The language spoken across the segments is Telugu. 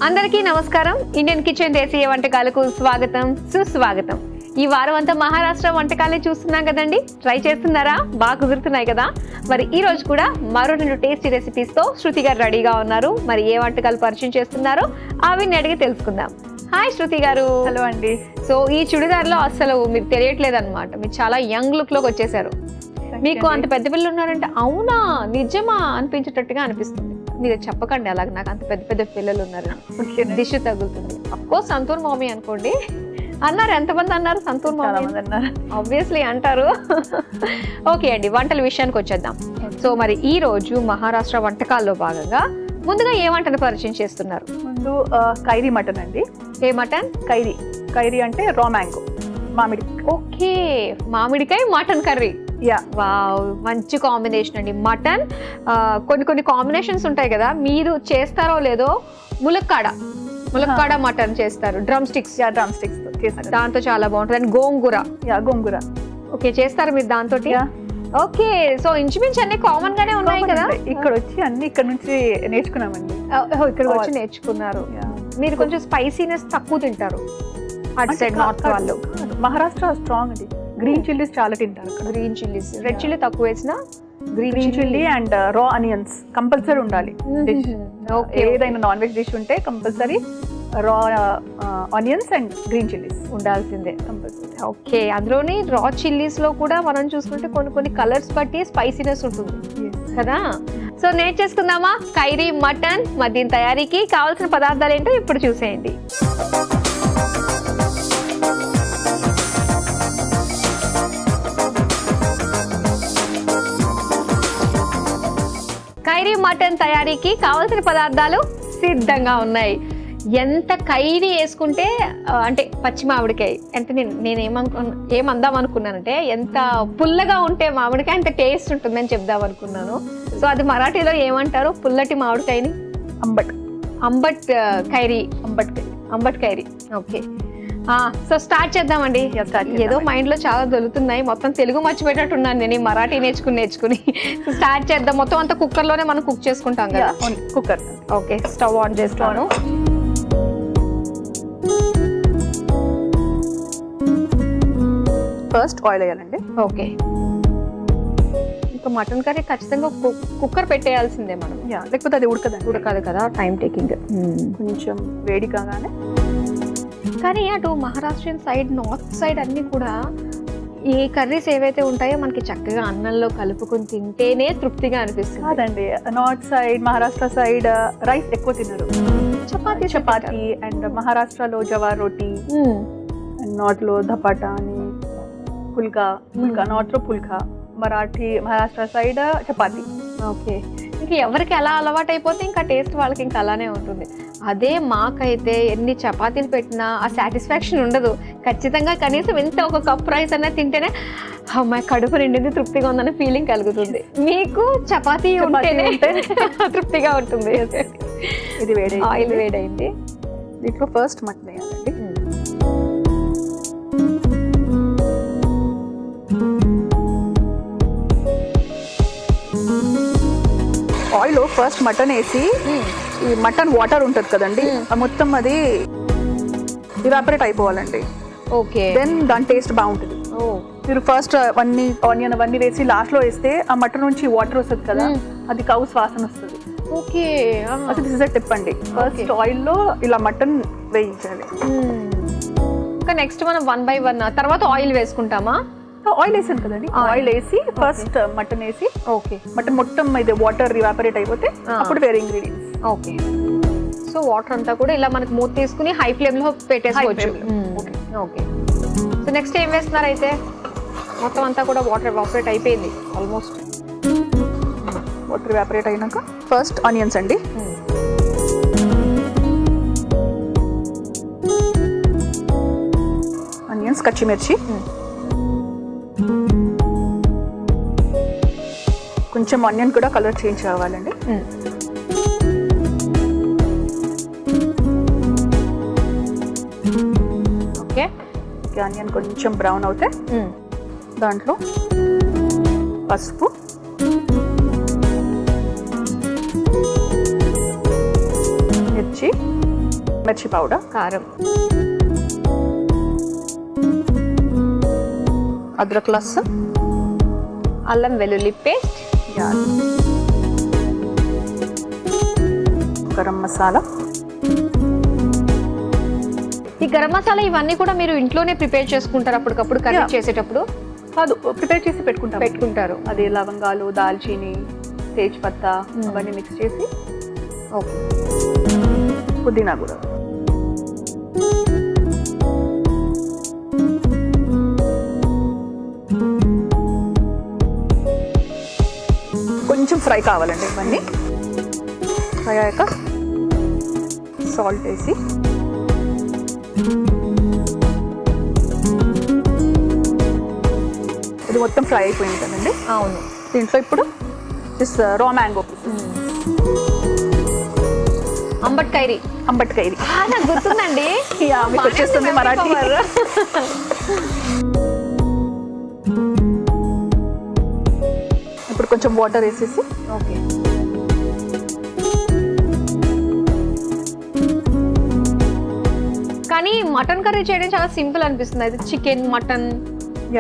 అందరికీ నమస్కారం. ఇండియన్ కిచెన్ దేశీయ వంటకాలకు స్వాగతం, సుస్వాగతం. ఈ వారం అంతా మహారాష్ట్ర వంటకాలే చూస్తున్నాం కదండి. ట్రై చేస్తున్నారా? బాగా కుదురుతున్నాయి కదా. మరి ఈ రోజు కూడా మరో 2 టేస్టీ రెసిపీస్ తో శృతి గారు రెడీగా ఉన్నారు. మరి ఏ వంటకాలు పరిచయం చేస్తున్నారో అవిని అడిగి తెలుసుకుందాం. హాయ్ శృతి గారు. హలో అండి. సో ఈ చుడిదార్ లో అసలు మీకు తెలియట్లేదు అనమాట, మీరు చాలా యంగ్ లుక్ లోకి వచ్చేసారు. మీకు అంత పెద్ద పిల్లలు ఉన్నారంటే అవునా నిజమా అనిపించేటట్టుగా అనిపిస్తుంది. మీరు చెప్పకండి అలాగే, నాకు అంత పెద్ద పెద్ద పిల్లలు ఉన్నారు, దిష్ తగులుతుంది. అఫ్కోర్స్ సంతూర్ మామీ అనుకోండి అన్నారు. ఎంతమంది అన్నారు సంతూర్ మామీ అన్నారు? ఆబ్వియస్లీ అంటారు. ఓకే అండి, వంటల విషయానికి వచ్చేద్దాం. సో మరి ఈ రోజు మహారాష్ట్ర వంటకాల్లో భాగంగా ముందుగా ఏ వంటను పరిచయం చేస్తున్నారు? ముందు కైరీ మటన్ అండి. ఏ మటన్? కైరీ. కైరీ అంటే రా మ్యాంగో, మామిడి. ఓకే, మామిడికాయ మటన్ కర్రీ. యా, వావ్, మంచి కాంబినేషన్ అండి. మటన్ కొన్ని కాంబినేషన్స్ ఉంటాయి కదా, మీరు చేస్తారో లేదో ములక్కాడ మటన్ చేస్తారు. Drum sticks. Yeah, drum sticks తో చేస్తారు. దాంతో చాలా బాగుంటుంది. And gongura. Yeah, gongura. Okay, చేస్తారు మీరు దాంతో? ఓకే, సో ఇంచుమించు అన్ని కామన్ గానే ఉన్నాయి కదా. ఇక్కడ వచ్చి అన్ని ఇక్కడ నుంచి నేర్చుకున్నామండి. ఇక్కడికి వచ్చి నేర్చుకున్నారు. మీరు కొంచెం స్పైసీనెస్ తక్కువ తింటారు అటు సైడ్, నార్త్ వాళ్ళు. మహారాష్ట్ర స్ట్రాంగ్ అండి. గ్రీన్ చిల్లీస్ చాలా తింటారు. గ్రీన్ చిల్లీస్, రెడ్ చిల్లీ తక్కువ వేసిన గ్రీన్ చిల్లీ అండ్ రా ఆనియన్స్ కంపల్సరీ ఉండాలి. ఏదైనా నాన్ వెజ్ డిష్ ఉంటే కంపల్సరీ రా ఆనియన్స్ అండ్ గ్రీన్ చిల్లీస్ ఉండాల్సిందే కంపల్సరీ. ఓకే, అందులోని రా చిల్లీస్ లో కూడా మనం చూసుకుంటే కొన్ని కలర్స్ బట్టి స్పైసీనెస్ ఉంటుంది కదా. సో నేర్చేసుకుందామా కైరీ మటన్. మరి దీని తయారీకి కావాల్సిన పదార్థాలు ఏంటో ఇప్పుడు చూసేయండి. కైరీ మటన్ తయారీకి కావాల్సిన పదార్థాలు సిద్ధంగా ఉన్నాయి. ఎంత కైరీ వేసుకుంటే అంటే పచ్చి మామిడికాయ అంటే నేను ఏమందాం అనుకున్నానంటే ఎంత పుల్లగా ఉంటే మామిడికాయ అంత టేస్ట్ ఉంటుందని చెప్దాం అనుకున్నాను. సో అది మరాఠీలో ఏమంటారు పుల్లటి మామిడికాయని? అంబట్ కైరీ. అంబట్ కైరీ. ఓకే, సో స్టార్ట్ చేద్దామండి. ఏదో మైండ్ లో చాలా దొరుకుతున్నాయి, మొత్తం తెలుగు మర్చిపోయేటట్టున్నాను నేను మరాఠీ నేర్చుకుని. స్టార్ట్ చేద్దాం. మొత్తం అంతా కుక్కర్ లోనే మనం కుక్ చేసుకుంటాం కదా. కుక్కర్. ఓకే, స్టవ్ ఆన్ చేస్తాను. ఫస్ట్ ఆయిల్ వేయాలండి. ఓకే, ఇంకా మటన్ కర్రీ ఖచ్చితంగా కుక్కర్ పెట్టేయాల్సిందే మనం. లేకపోతే అది ఉడకదు కదా, టైం టేకింగ్. కొంచెం వేడి కాగానే. కానీ అటు మహారాష్ట్రియన్ సైడ్, నార్త్ సైడ్ అన్ని కూడా ఈ కర్రీస్ ఏవైతే ఉంటాయో మనకి చక్కగా అన్నంలో కలుపుకొని తింటేనే తృప్తిగా అనిపిస్తుంది. కాదండి, north side Maharashtra side rice ఎక్కువ తినరు. చపాతీ అండ్ మహారాష్ట్రలో జవార్ రోటీ, నార్త్ లో ధపాటా అని, పుల్కా. నార్త్ లో పుల్కా, మహారాష్ట్ర సైడ్ చపాతీ. ఓకే, ఇంకా ఎవరికి ఎలా అలవాటు అయిపోతే ఇంకా టేస్ట్ వాళ్ళకి ఇంకా అలానే ఉంటుంది. అదే మాకైతే ఎన్ని చపాతీలు పెట్టినా ఆ సాటిస్ఫాక్షన్ ఉండదు. ఖచ్చితంగా కనీసం ఎంత ఒక కప్ రైస్ అన్నా తింటేనే అమ్మాయి కడుపు నిండింది, తృప్తిగా ఉందనే ఫీలింగ్ కలుగుతుంది. మీకు చపాతీ ఉంటేనే తృప్తిగా ఉంటుంది. ఇది ఆయిల్ వేడైంది. దీంట్లో ఫస్ట్ మటన్ వేయాలండి. ఆయిల్ ఫస్ట్ మటన్ వేసి ఈ మటన్ వాటర్ ఉంటుంది కదండి, మొత్తం అది ఇవాపరేట్ అయిపోవాలండి. ఓకే, దెన్ దాని టేస్ట్ బాగుంటుంది. మీరు ఫస్ట్ ఆనియన్ అవన్నీ వేసి లాస్ట్ లో వేస్తే ఆ మటన్ నుంచి వాటర్ వస్తుంది కదా, అది కౌ వాసన వస్తుంది. ఓకే, అసలు దిస్ ఇస్ ఎ టిప్ అండి. ఫస్ట్ ఆయిల్ లో ఇలా మటన్ వేయించాలి. ఇంకా నెక్స్ట్ మనం 1 by 1 తర్వాత ఆయిల్ వేసుకుంటామా? ఆయిల్ వేసాను కదండి, ఆయిల్ వేసి ఫస్ట్ మటన్ వేసి. ఓకే, మటన్ మొత్తం ఇది వాటర్ రివాపరేట్ అయిపోతే అప్పుడు వేరే ఇంగ్రీడియంట్స్. ఓకే, సో వాటర్ అంతా కూడా ఇలా మనకి మూత తీసుకుని హై ఫ్లేమ్ లో పెట్టేసుకోవచ్చు. ఓకే, సో నెక్స్ట్ ఏం వేస్తున్నారు అయితే? మొత్తం అంతా కూడా వాటర్ ఎవాపరేట్ అయిపోయింది ఆల్మోస్ట్. వాటర్ ఎవాపరేట్ అయినాక ఫస్ట్ ఆనియన్స్ అండి. ఆనియన్స్, పచ్చిమిర్చి, కొంచెం ఆనియన్ కూడా కలర్ చేంజ్ కావాలండి. ఓకే, ఆనియన్ కొంచెం బ్రౌన్ అవుతే దాంట్లో పసుపు, మిర్చి, మిర్చి పౌడర్, కారం, అద్రక్ లస్సన్, అల్లం వెల్లుల్లి పేస్ట్, గరం మసాలా. ఈ గరం మసాలా ఇవన్నీ కూడా మీరు ఇంట్లోనే ప్రిపేర్ చేసుకుంటారు అప్పటికప్పుడు కర్రీ చేసేటప్పుడు? కాదు, ప్రిపేర్ చేసి పెట్టుకుంటారు. అది లవంగాలు, దాల్చీని, తేజ్ పత్తా అవన్నీ మిక్స్ చేసి. ఓకే. పుదీనా కూడా. కొంచెం ఫ్రై కావాలండి ఇవన్నీ. ఫ్రై అయ్యాక సాల్ట్ వేసి ఇది మొత్తం ఫ్రై అయిపోయింది కదండి. అవును. దీంట్లో ఇప్పుడు జస్ట్ రా మ్యాంగో, అంబట్కైరి నాకు గుర్తుందండి. మీకు వచ్చేస్తుంది మరాఠీ. ఇప్పుడు కొంచెం వాటర్ వేసేసి. ఓకే. కానీ మటన్ కర్రీ చేయడం చాలా సింపుల్ అనిపిస్తుంది. అయితే చికెన్, మటన్,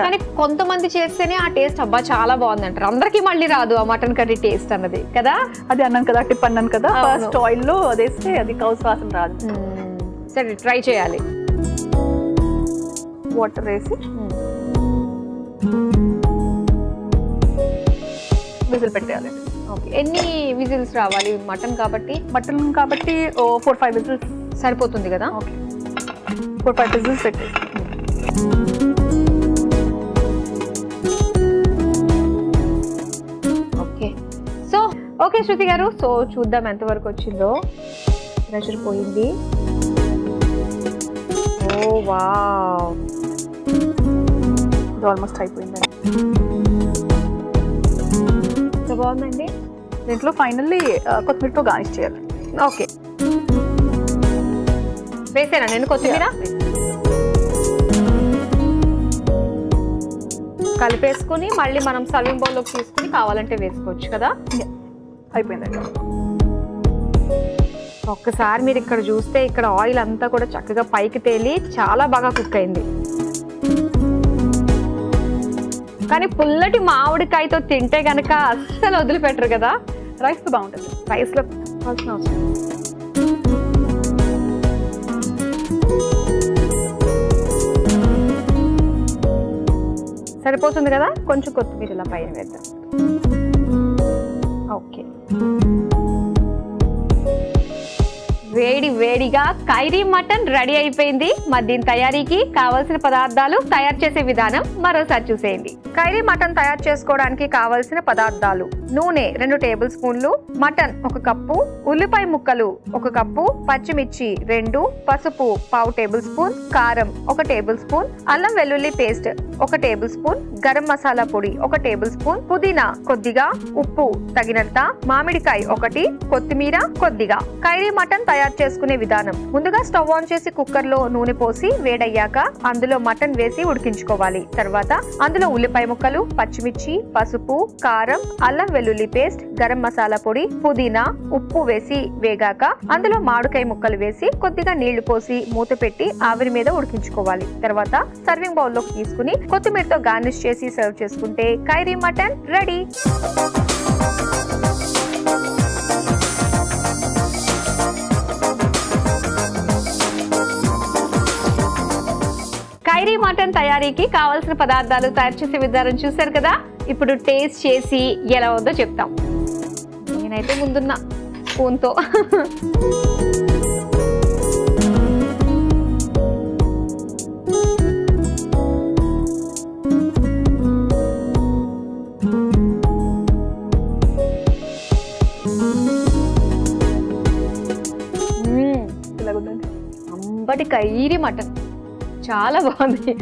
కానీ కొంతమంది చేస్తేనే ఆ టేస్ట్ అబ్బా చాలా బాగుంది అంటారు. అందరికీ మళ్ళీ రాదు ఆ మటన్ కర్రీ టేస్ట్ అన్నది కదా. అది అన్నాను కదా, టిప్ అన్నాను కదా, ఫస్ట్ ఆయిల్ లో అదేస్తే అది కౌస్ వాసన రాదు. సరే, ట్రై చేయాలి. వాటర్ వేసి విజిల్ పెట్టేయాలి. ఓకే. ఎన్ని విజిల్స్ రావాలి? మటన్ కాబట్టి 4-5 విజిల్స్ సరిపోతుంది కదా. ఓకే, 4-5 విజిల్స్ పెట్టేసి. ఓకే శృతి గారు, సో చూద్దాం ఎంతవరకు వచ్చిందో. ప్రెషర్ పోయింది. ఓ వావ్, ఇది ఆల్మోస్ట్ అయిపోయిందండి. ఎంత బాగుందండి. దీంట్లో ఫైనల్లీ కొత్తిమీరతో గార్నిష్ చేయాలి. ఓకే, వేసానా నేను కొత్తిమీర? కలిపేసుకుని మళ్ళీ మనం సర్వింగ్ బౌల్లోకి తీసుకుని కావాలంటే వేసుకోవచ్చు కదా. అయిపోయిందండి. ఒక్కసారి మీరు ఇక్కడ చూస్తే ఇక్కడ ఆయిల్ అంతా కూడా చక్కగా పైకి తేలి చాలా బాగా కుక్ అయింది. కానీ పుల్లటి మామిడికాయతో తింటే గనక అస్సలు వదిలిపెట్టరు కదా. రైస్ తో బాగుంటుంది. రైస్ లో అవసరం. సరిపోతుంది కదా. కొంచెం కొత్తిమీర ఇలా పైన వేద్దాం. ఓకే, వేడి వేడిగా కైరీ మటన్ రెడీ అయిపోయింది. మరి దీని తయారీకి కావాల్సిన పదార్థాలు, తయారు చేసే విధానం మరోసారి చూసేయండి. కైరీ మటన్ తయారు చేసుకోవడానికి కావాల్సిన పదార్థాలు: నూనె 2 టేబుల్ స్పూన్లు, మటన్ 1 కప్పు, ఉల్లిపాయ ముక్కలు 1 కప్పు, పచ్చిమిర్చి 2, పసుపు 1/2 టేబుల్ స్పూన్, కారం 1 టేబుల్ స్పూన్, అల్లం వెల్లుల్లి paste 1 table spoon, garam masala పొడి 1 టేబుల్ స్పూన్, పుదీనా కొద్దిగా, ఉప్పు తగినంత, మామిడికాయ 1, కొత్తిమీర కొద్దిగా. కైరీ మటన్ తయారు చేసుకునే విధానం: ముందుగా స్టవ్ ఆన్ చేసి కుక్కర్ లో నూనె పోసి వేడయ్యాక అందులో మటన్ వేసి ఉడికించుకోవాలి. తర్వాత అందులో ఉల్లిపాయ ముక్కలు, పచ్చిమిర్చి, పసుపు, కారం, అల్లం వెల్లుల్లి పేస్ట్, గరం మసాలా పొడి, పుదీనా, ఉప్పు వేసి వేగాక అందులో మామిడికాయ ముక్కలు వేసి కొద్దిగా నీళ్లు పోసి మూత పెట్టి ఆవిరి మీద ఉడికించుకోవాలి. తర్వాత సర్వింగ్ బౌల్ లోకి తీసుకుని కొత్తిమీరతో గార్నిష్ చేసి సర్వ్ చేసుకుంటే Kyrie mutton ready. Kyrie mutton తయారీకి కావాల్సిన పదార్థాలు, తయారు చేసే విధానం చూసారు కదా. ఇప్పుడు టేస్ట్ చేసి ఎలా ఉందో చెప్తాం. నేనైతే ముందున్న స్పూన్తో అంబటి కైరీ మటన్ చాలా బాగుంది.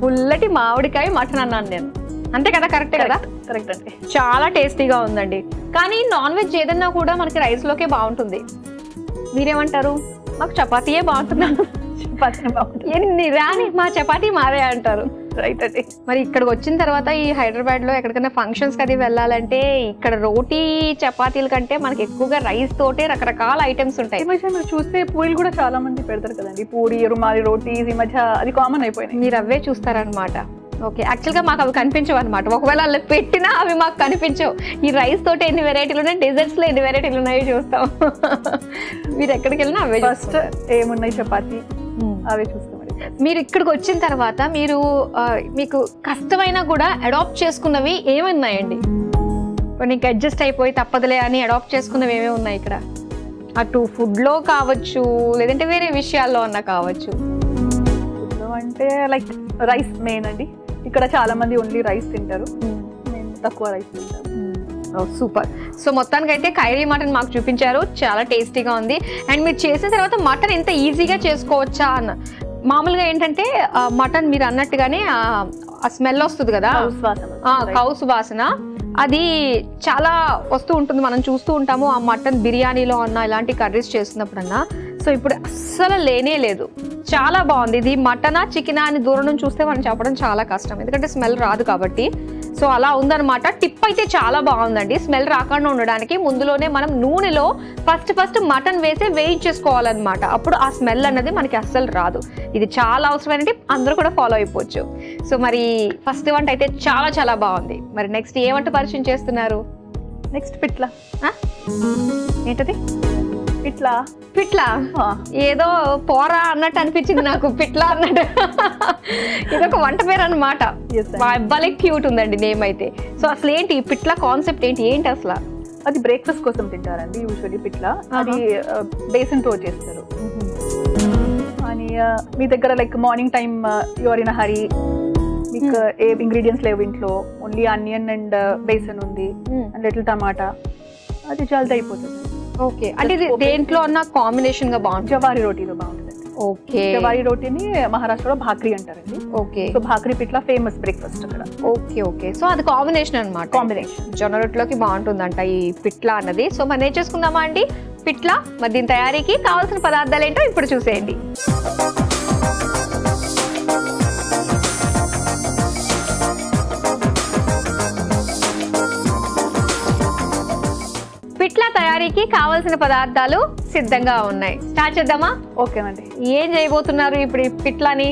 పుల్లటి మామిడికాయ మటన్ అన్నాను నేను, అంతే కదా? కరెక్టే కదా? కరెక్ట్ అండి. చాలా టేస్టీగా ఉందండి. కానీ నాన్ వెజ్ ఏదన్నా కూడా మనకి రైస్ లోకే బాగుంటుంది. మీరేమంటారు? మాకు చపాతీయే బాగుంటుంది. చపాతీ బాగుంటుంది. ఎన్ని రాని మా చపాతీ మాదే అంటారు. రైట్ అండి. మరి ఇక్కడికి వచ్చిన తర్వాత ఈ హైదరాబాద్ లో ఎక్కడికైనా ఫంక్షన్స్ అది వెళ్ళాలంటే ఇక్కడ రోటీ చపాతీల కంటే మనకి ఎక్కువగా రైస్ తోటే రకరకాల ఐటమ్స్ ఉంటాయి. ఈ మధ్య మీరు చూస్తే పూరీలు కూడా చాలా మంది పెడతారు కదండి, పూరి రుమాలి రోటీస్ ఈ మధ్య అది కామన్ అయిపోయినాయి. మీరు అవే చూస్తారనమాట. ఓకే, యాక్చువల్గా మాకు అవి కనిపించవు అనమాట. ఒకవేళ అలా పెట్టినా అవి మాకు కనిపించవు. ఈ రైస్ తోటి ఎన్ని వెరైటీలు ఉన్నాయి, డెజర్ట్స్ లో ఎన్ని వెరైటీలు ఉన్నాయో చూస్తాం. మీరు ఎక్కడికి వెళ్ళినా అవే. ఫస్ట్ ఏమున్నాయి చపాతీ అవే చూస్తాం. మీరు ఇక్కడికి వచ్చిన తర్వాత మీరు మీకు కష్టమైనా కూడా అడాప్ట్ చేసుకున్నవి ఏమున్నాయండి? నీకు అడ్జస్ట్ అయిపోయి తప్పదులే అని అడాప్ట్ చేసుకున్నవి ఏమేమి ఉన్నాయి ఇక్కడ? అటు ఫుడ్లో కావచ్చు, లేదంటే వేరే విషయాల్లో అన్నా కావచ్చు. ఫుడ్లో అంటే లైక్ రైస్ మెయిన్ అండి. ఇక్కడ చాలా మంది ఓన్లీ రైస్ తింటారు, మేము తక్కువ రైస్ తింటాం. సూపర్. సో మొత్తానికి అయితే ఖైరీ మటన్ మాకు చూపించారు, చాలా టేస్టీగా ఉంది. అండ్ మీరు చేసిన తర్వాత మటన్ ఎంత ఈజీగా చేసుకోవచ్చా అన్న. మామూలుగా ఏంటంటే మటన్ మీరు అన్నట్టుగానే ఆ స్మెల్ వస్తుంది కదా, కౌ సువాసన, అది చాలా వస్తూ ఉంటుంది. మనం చూస్తూ ఉంటాము ఆ మటన్ బిర్యానీలో అన్నా ఇలాంటి కర్రీస్ చేస్తున్నప్పుడన్నా. సో ఇప్పుడు అస్సలు లేనే లేదు, చాలా బాగుంది. ఇది మటనా చికెనా అని దూరం నుంచి చూస్తే మనం చెప్పడం చాలా కష్టం, ఎందుకంటే స్మెల్ రాదు కాబట్టి. సో అలా ఉందన్నమాట. టిప్ అయితే చాలా బాగుందండి. స్మెల్ రాకుండా ఉండడానికి ముందులోనే మనం నూనెలో ఫస్ట్ మటన్ వేసి వేయించేసుకోవాలన్నమాట. అప్పుడు ఆ స్మెల్ అన్నది మనకి అస్సలు రాదు. ఇది చాలా అవసరమైన టిప్, అందరూ కూడా ఫాలో అయిపోవచ్చు. సో మరి ఫస్ట్ వంట అయితే చాలా చాలా బాగుంది. మరి నెక్స్ట్ ఏ వంట పరిచయం చేస్తున్నారు? నెక్స్ట్ పిట్లా. ఏంటది? పిట్లా. పిట్లా ఏదో పోరా అన్నట్టు అనిపించింది నాకు, పిట్లా అన్నట్టు. ఇదొక వంట పేరు అన్నమాట. భలే క్యూట్ ఉందండి నేమ్ అయితే. సో అసలు ఏంటి పిట్లా కాన్సెప్ట్ ఏంటి అసలు? అది బ్రేక్ఫాస్ట్ కోసం తింటారండి యూజువల్లీ పిట్లా. అది బేసన్ తో చేస్తారు. అని మీ దగ్గర like morning time your in hurry, మీకు ఏ ఇంగ్రీడియంట్స్ లేవు ఇంట్లో, ఓన్లీ ఆనియన్ అండ్ బేసన్ ఉంది అండ్ లిటిల్ టమాటా, అది జల్దీ అయిపోతుంది. ఓకే, అంటే ఇది దేంట్లో అన్న కాంబినేషన్ గా బాగుంటుంది? జవారీ రోటీలో బాగుంటుంది. ఓకే, జవారీ రోటీని మహారాష్ట్రలో భాక్రీ అంటారండి. ఓకే, సో భాక్రీ పిట్లా ఫేమస్ బ్రేక్ఫాస్ట్ అక్కడ. ఓకే, సో అది కాంబినేషన్ అన్నమాట. కాంబినేషన్ జొన్న రొట్టెలోకి బాగుంటుందంట ఈ పిట్లా అన్నది. సో మనం నేర్చేసుకుందామా అండి పిట్లా? మరి దీని తయారీకి కావాల్సిన పదార్థాలు ఏంటో ఇప్పుడు చూసేయండి. పిట్లా తయారీకి కావాల్సిన పదార్థాలు సిద్ధంగా ఉన్నాయి. స్టార్ట్ చేద్దామా? ఓకేనండి. ఏం చేయబోతున్నారు ఇప్పుడు ఈ పిట్లాని?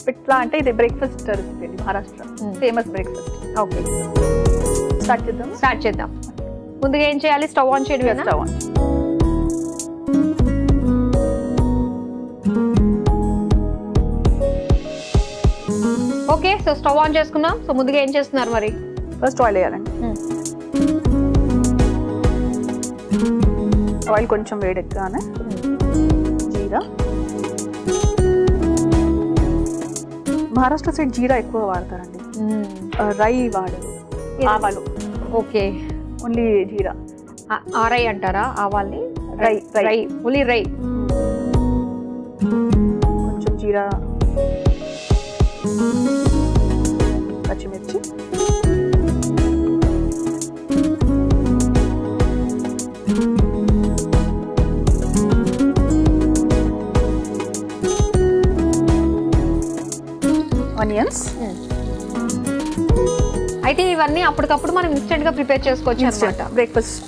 పిట్లా అంటే ఇది బ్రేక్ఫాస్ట్ రెసిపీ అండి, Maharashtra famous breakfast. Okay, start చేద్దాం. ముందుగా ఏం చేయాలి? స్టవ్ ఆన్ చేయడం. Stove on. Okay, so stove on చేసుకున్నాం. సో ముందుగా ఏం చేస్తున్నారు మరి? ఫస్ట్ ఆయిల్ వేయాలండి. ఆయిల్ కొంచెం వేడెక్కగానే జీరా. మహారాష్ట్ర సైడ్ జీరా ఎక్కువ వాడతారండి, రై వాడరు, ఆవాలు. ఓకే, ఓన్లీ జీరా. ఆరై అంటారా ఆవాల్ని? రై రై ఓన్లీ రై. కొంచెం జీరా, పచ్చిమిర్చి, ఆనియన్స్. అయితే ఇవన్నీ అప్పటికప్పుడు మనం ఇన్స్టెంట్ గా ప్రిపేర్ చేసుకోవచ్చు అన్నమాట బ్రేక్ఫాస్ట్.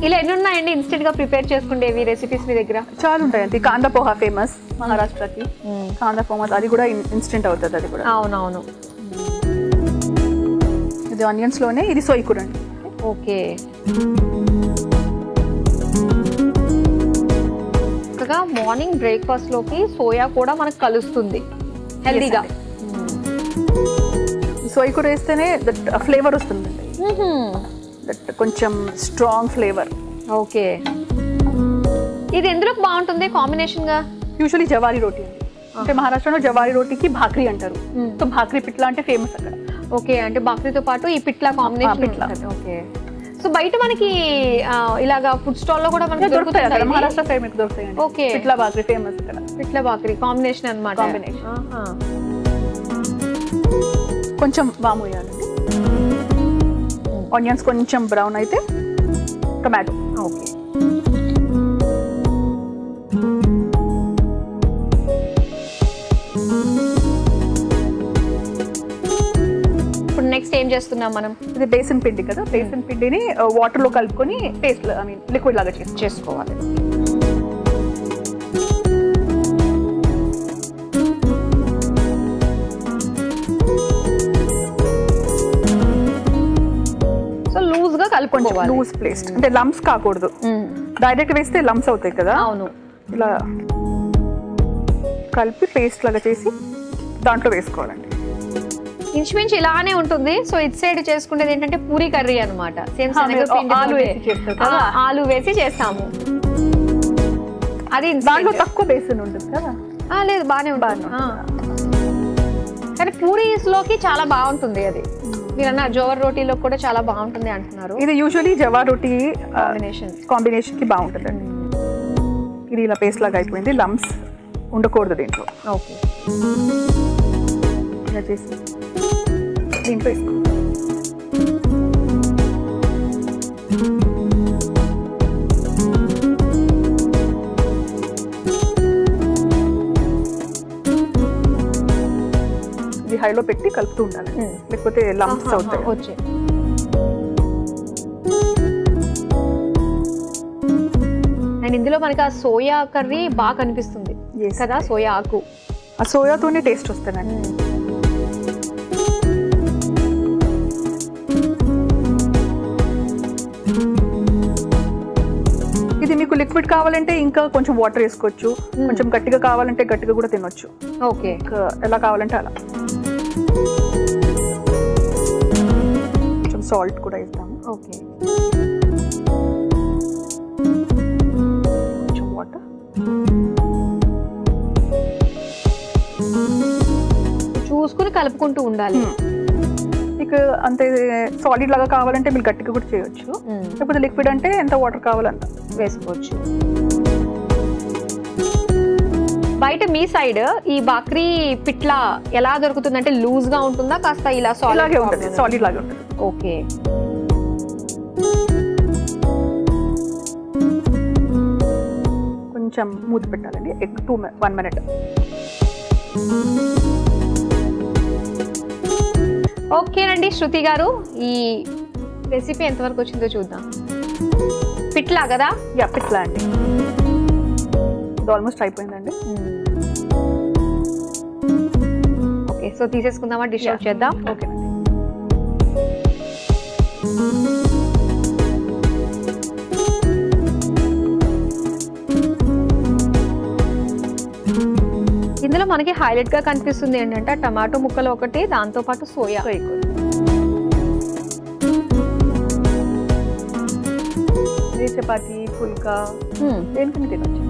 ఇలా ఎన్ని ఉన్నాయండి ఇన్స్టెంట్ గా ప్రిపేర్ చేసుకునేవి రెసిపీస్ మీ దగ్గర? చాలా ఉంటాయండి. కాందా పోహా ఫేమస్ మహారాష్ట్రకి. కాందా పోహా అది కూడా ఇన్స్టెంట్ అవుతుంది. అది కూడా అవునవును. ఇది ఆనియన్స్ లోనే, ఇది సోయ్ కూర అండి. ఓకే, చక్కగా మార్నింగ్ బ్రేక్ఫాస్ట్ లోకి సోయా కూడా మనకు కలుస్తుంది హెల్దీగా. సోయ్ కూర వేస్తేనే ఫ్లేవర్ వస్తుందండి, కొంచెం స్ట్రాంగ్ ఫ్లేవర్. ఓకే, ఇది ఎందులో బాగుంటుంది కాంబినేషన్ గా? యూజువల్లీ జవారీ రోటీ అండి. అంటే మహారాష్ట్రలో జవారీ రోటీకి భాక్రీ అంటారు. సో భాక్రీ పిట్లా అంటే ఫేమస్ అక్కడ. ఓకే, అంటే భాక్రీతో పాటు ఈ పిట్లా కాంబినేషన్. ఓకే, సో బయట మనకి ఇలాగా ఫుడ్ స్టాల్ లో కూడా మనకి దొరుకుతాయి అక్కడ, మహారాష్ట్ర సైడ్ మీకు దొరుకుతాయి. ఓకే, పిట్లా భాక్రీ ఫేమస్ అక్కడ. పిట్లా భాక్రీ కాంబినేషన్ అన్నమాట. కాంబినేషన్. కొంచెం వాము వేయాలండి. ఆనియన్స్ కొంచెం బ్రౌన్ అయితే టొమాటో. ఓకే, ఏం చేస్తున్నాం మనం? ఇది బేసన్ పిండి కదా, బేసన్ పిండిని వాటర్ లో కలుపుకొని పేస్ట్ ఐ మీన్ లిక్విడ్ లాగా చేసుకోవాలి. సో లూజ్ గా కలుపుకోవాలి. లూజ్ ప్లేస్ట్ అంటే లంప్స్ కాకూడదు. డైరెక్ట్ వేస్తే లంప్స్ అవుతాయి కదా. అవును. ఇలా కలిపి పేస్ట్ లాగా చేసి దాంట్లో వేసుకోవాలండి. ఇంచుమించు ఇలానే ఉంటుంది. సో ఇటు సైడ్ చేసుకునేది ఏంటంటే పూరి కర్రీ అనమాట. సేమ్ ఆలు వేసి చేస్తాము. అది దాంట్లో తక్కువ బేసన్ ఉంటుంది కదా. లేదు, బానే ఉంటుంది. కానీ పూరీస్ లోకి చాలా బాగుంటుంది అది. మీరు అన్న జోవర్ రోటీలో కూడా చాలా బాగుంటుంది అంటున్నారు. ఇది యూజువలీ జవార్ రోటీ కాంబినేషన్ కి బాగుంటుందండి. ఇది ఇలా పేస్ట్ లాగా అయిపోయింది. లంప్స్ ఉండకూడదు దీంట్లో. ఓకే, ఇలా చేసి దీంట్లో వేసుకో. ఇది హైలో పెట్టి కలుపుతూ ఉండాలి, లేకపోతే లంప్స్ అవుతాయి. అండ్ ఇందులో మనకి ఆ సోయా కర్రీ బాగా కనిపిస్తుంది కదా, సోయా ఆకు. ఆ సోయాతోనే టేస్ట్ వస్తుందండి. ఇది మీకు లిక్విడ్ కావాలంటే ఇంకా కొంచెం వాటర్ వేసుకోవచ్చు, కొంచెం గట్టిగా కావాలంటే గట్టిగా కూడా తినొచ్చు. ఓకే, ఎలా కావాలంటే అలా. కొంచెం సాల్ట్ కూడా వేస్తాము. ఓకే, కొంచెం వాటర్. చూసుకుని కలుపుకుంటూ ఉండాలి. మీకు అంతే సాలిడ్ లాగా కావాలంటే మీరు గట్టిగా కూడా చేయొచ్చు, లేకపోతే లిక్విడ్ అంటే ఎంత వాటర్ కావాలంట వేసుకోవచ్చు. బయట మీ సైడ్ ఈ బాక్రీ పిట్లా ఎలా దొరుకుతుంది? అంటే లూజ్ గా ఉంటుందా, కాస్త ఇలా సాలిడ్ ఉంటుంది? సాలిడ్ లాగా ఉంటుంది. ఓకే, కొంచెం మూత పెట్టాలండి, 1 minute. ఓకేనండి శృతి గారు, ఈ రెసిపీ ఎంతవరకు వచ్చిందో చూద్దాం. పిట్లా కదా? యా, పిట్లా అండి. ఇది ఆల్మోస్ట్ అయిపోయిందండి. ఓకే, సో తీసేసుకుందామా, డిష్ అవుట్ చేద్దాం. ఓకేనండి. ఇందులో మనకి హైలైట్ గా కనిపిస్తుంది ఏంటంటే టమాటో ముక్కలు ఒకటి, దాంతో పాటు సోయా. చపాతి, పుల్కా దేనికని తినొచ్చు.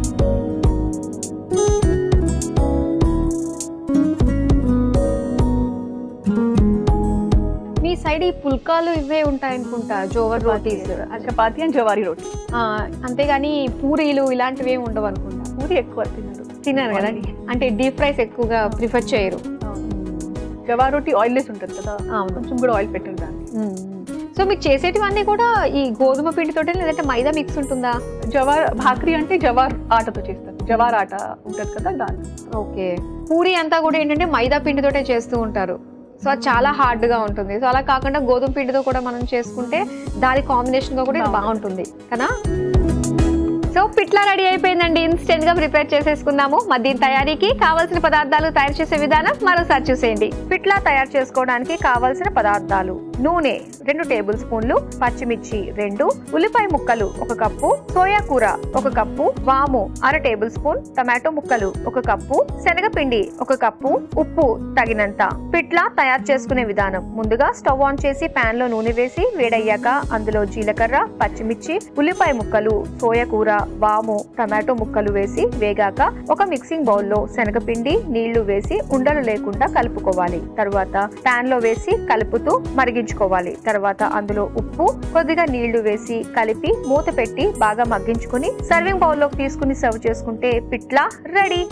మీ సైడ్ ఈ పుల్కాలు ఇవే ఉంటాయి అనుకుంటా, జోవర్ రోటీస్. చపాతి అండ్ జవారీ రోటీ. అంతేగాని పూరీలు ఇలాంటివి ఏమి ఉండవు అనుకుంటా. పూరి ఎక్కువ తినరు కదా, అంటే డీప్ ఫ్రైస్ ఎక్కువగా ప్రిఫర్ చేయరు. జవార్ రోటీ ఆయిల్లెస్ ఉంటుంది కదా, కొంచెం కూడా ఆయిల్ పెట్టరు దాన్ని. సో మీకు చేసేటివన్నీ కూడా ఈ గోధుమ పిండితోటే, లేదంటే మైదా మిక్స్ ఉంటుందా? జవార్ భాక్రీ అంటే జవార్ ఆటతో చేస్తారు. జవార్ ఆట ఉంటుంది కదా దాన్ని. ఓకే, పూరి అంతా కూడా ఏంటంటే మైదా పిండితోటే చేస్తూ ఉంటారు. సో అది చాలా హార్డ్ గా ఉంటుంది. సో అలా కాకుండా గోధుమ పిండితో కూడా మనం చేసుకుంటే దాని కాంబినేషన్ గా కూడా ఇది బాగుంటుంది కదా. సో పిట్లా రెడీ అయిపోయిందండి, ఇన్స్టెంట్ గా ప్రిపేర్ చేసేసుకుందాము. మరి దీని తయారీకి కావాల్సిన పదార్థాలు, తయారు చేసే విధానం మరోసారి చూసేయండి. పిట్లా తయారు చేసుకోవడానికి కావాల్సిన పదార్థాలు: నూనె 2 టేబుల్ స్పూన్లు, పచ్చిమిర్చి 2, ఉల్లిపాయ ముక్కలు 1 కప్పు, సోయా కూర 1 కప్పు, వాము 1/2 టేబుల్ స్పూన్, టమాటో ముక్కలు 1 కప్పు, శనగపిండి 1 కప్పు, ఉప్పు తగినంత. పిట్లా తయారు చేసుకునే విధానం: ముందుగా స్టవ్ ఆన్ చేసి పాన్ లో నూనె వేసి వేడయ్యాక అందులో జీలకర్ర, పచ్చిమిర్చి, ఉల్లిపాయ ముక్కలు, సోయా కూర, వాము, టమాటో ముక్కలు వేసి వేగాక ఒక మిక్సింగ్ బౌల్ లో శనగపిండి, నీళ్లు వేసి ఉండలు లేకుండా కలుపుకోవాలి. తర్వాత పాన్ లో వేసి కలుపుతూ మరిగించుకోవాలి. తర్వాత అందులో ఉప్పు, కొద్దిగా నీళ్లు వేసి కలిపి మూత పెట్టి బాగా మగ్గించుకుని సర్వింగ్ బౌల్ లోకి తీసుకుని సర్వ్ చేసుకుంటే పిట్లా రెడీ.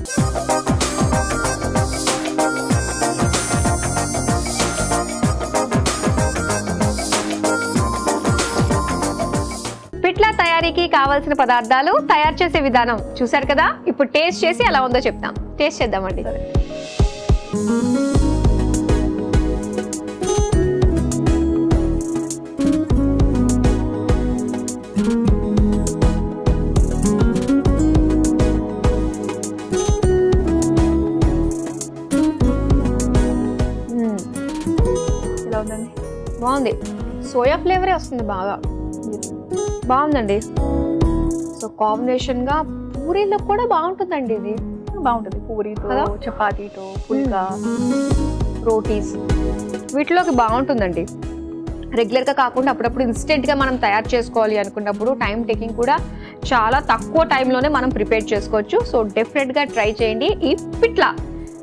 పిట్లా తయారీకి కావాల్సిన పదార్థాలు, తయారు చేసే విధానం చూసారు కదా. ఇప్పుడు టేస్ట్ చేసి ఎలా ఉందో చెప్తాం. టేస్ట్ చేద్దామండి. బాగుంది, సోయా ఫ్లేవరే వస్తుంది బాగా, బాగుందండి. సో కాంబినేషన్గా పూరీలో కూడా బాగుంటుందండి ఇది, బాగుంటుంది పూరీతో, కదా? చపాతీతో, పుల్కా, రోటీస్ వీటిలోకి బాగుంటుందండి. రెగ్యులర్గా కాకుండా అప్పుడప్పుడు ఇన్స్టెంట్గా మనం తయారు చేసుకోవాలి అనుకున్నప్పుడు టైం టేకింగ్ కూడా చాలా తక్కువ టైంలోనే మనం ప్రిపేర్ చేసుకోవచ్చు. సో డెఫినెట్గా ట్రై చేయండి. ఈ పిట్లా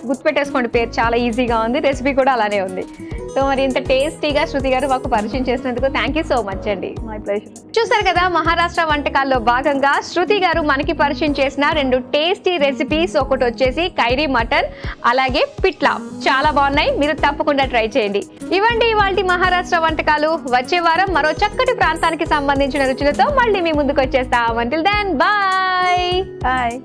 గుర్తుపెట్టేసుకోండి, పేరు చాలా ఈజీగా ఉంది, రెసిపీ కూడా అలానే ఉంది. సో మరి ఇంత టేస్టీగా శృతి గారు మాకు పరిచయం చేసినందుకు థ్యాంక్ యూ సో మచ్ అండి. My pleasure. చూసారు కదా, మహారాష్ట్ర వంటకాల్లో భాగంగా శృతి గారు మనకి పరిచయం చేసిన 2 టేస్టీ రెసిపీస్. ఒకటి వచ్చేసి కైరీ మటన్, అలాగే పిట్లా, చాలా బాగున్నాయి. మీరు తప్పకుండా ట్రై చేయండి. ఇవ్వండి ఇవాల్టి మహారాష్ట్ర వంటకాలు. వచ్చే వారం మరో చక్కటి ప్రాంతానికి సంబంధించిన రుచులతో మళ్ళీ మీ ముందుకు వచ్చేస్తాం. Until then bye. బాయ్.